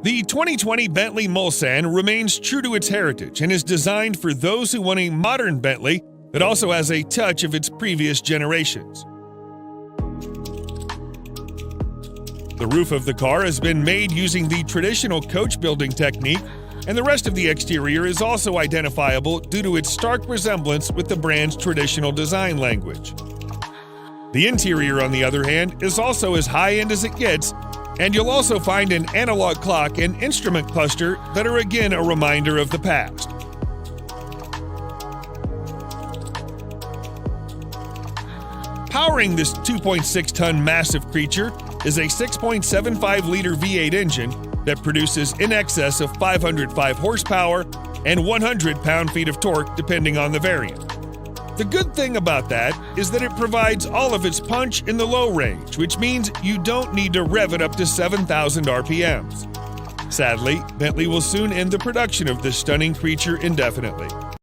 The 2020 Bentley Molsan remains true to its heritage and is designed for those who want a modern Bentley that also has a touch of its previous generations. The roof of the car has been made using the traditional coach building technique, and the rest of the exterior is also identifiable due to its stark resemblance with the brand's traditional design language. The interior, on the other hand, is also as high-end as it gets, and you'll also find an analog clock and instrument cluster that are again a reminder of the past. Powering this 2.6-ton massive creature is a 6.75-liter V8 engine that produces in excess of 505 horsepower and 100 pound-feet of torque depending on the variant. The good thing about that is that it provides all of its punch in the low range, which means you don't need to rev it up to 7,000 RPMs. Sadly, Bentley will soon end the production of this stunning creature indefinitely.